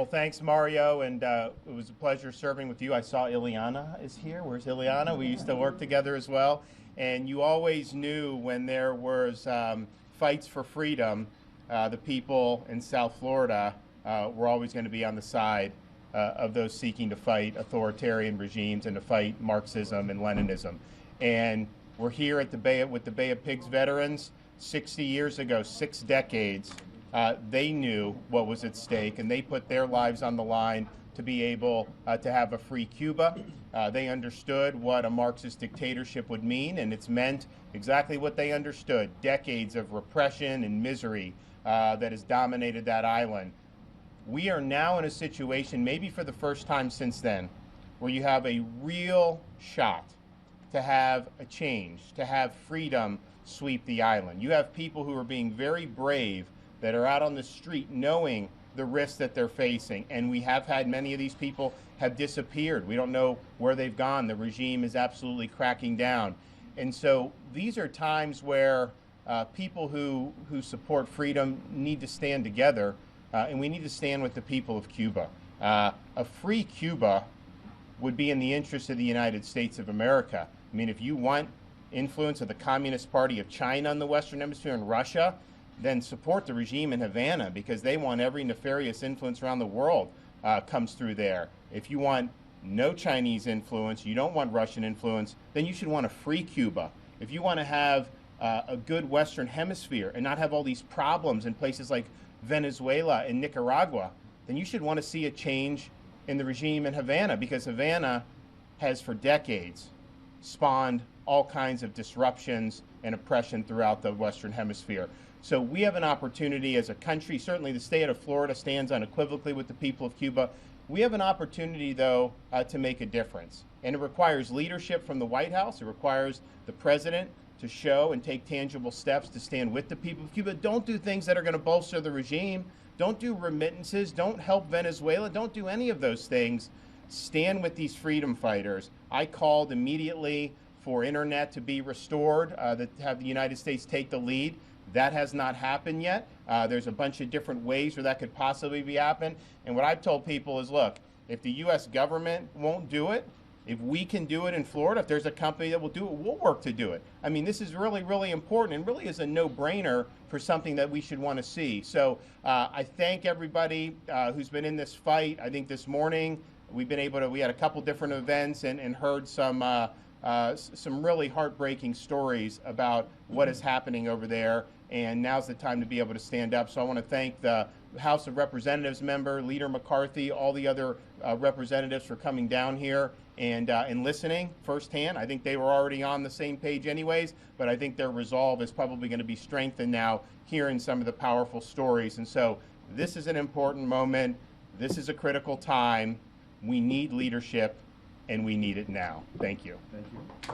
Well, thanks, Mario, and it was a pleasure serving with you. I saw Ileana is here. Where's Ileana? We used to work together as well. And you always knew when there was fights for freedom, the people in South Florida were always going to be on the side of those seeking to fight authoritarian regimes and to fight Marxism and Leninism. And we're here at with the Bay of Pigs veterans. 60 years ago, 6 decades, they knew what was at stake, and they put their lives on the line to be able to have a free Cuba. They understood what a Marxist dictatorship would mean, and it's meant exactly what they understood: decades of repression and misery that has dominated that island. We are now in a situation, maybe for the first time since then, where you have a real shot to have a change, to have freedom sweep the island. You have people who are being very brave that are out on the street knowing the risks that they're facing. And we have had many of these people have disappeared. We don't know where they've gone. The regime is absolutely cracking down. And so these are times where people who support freedom need to stand together, and we need to stand with the people of Cuba. A free Cuba would be in the interest of the United States of America. I mean, if you want influence of the Communist Party of China in the Western Hemisphere and Russia, then support the regime in Havana, because they want every nefarious influence around the world comes through there. If you want no Chinese influence, you don't want Russian influence, then you should want a free Cuba. If you want to have a good Western Hemisphere and not have all these problems in places like Venezuela and Nicaragua, then you should want to see a change in the regime in Havana, because Havana has for decades spawned all kinds of disruptions and oppression throughout the Western Hemisphere. So we have an opportunity as a country. Certainly the state of Florida stands unequivocally with the people of Cuba. We have an opportunity, though, to make a difference. And it requires leadership from the White House. It requires the president to show and take tangible steps to stand with the people of Cuba. Don't do things that are going to bolster the regime. Don't do remittances. Don't help Venezuela. Don't do any of those things. Stand with these freedom fighters. I called immediately for internet to be restored, to have the United States take the lead. That has not happened yet. There's a bunch of different ways where that could possibly be happening. And what I've told people is, look, if the U.S. government won't do it, if we can do it in Florida, if there's a company that will do it, we'll work to do it. I mean, this is really, really important, and really is a no-brainer for something that we should want to see. So I thank everybody who's been in this fight. I think this morning we had a couple different events and heard some really heartbreaking stories about what is happening over there, and now's the time to be able to stand up. So I want to thank the House of Representatives member, Leader McCarthy, all the other representatives for coming down here and listening firsthand. I think they were already on the same page anyways, but I think their resolve is probably going to be strengthened now hearing some of the powerful stories. And so this is an important moment. This is a critical time. We need leadership, and we need it now. Thank you. Thank you.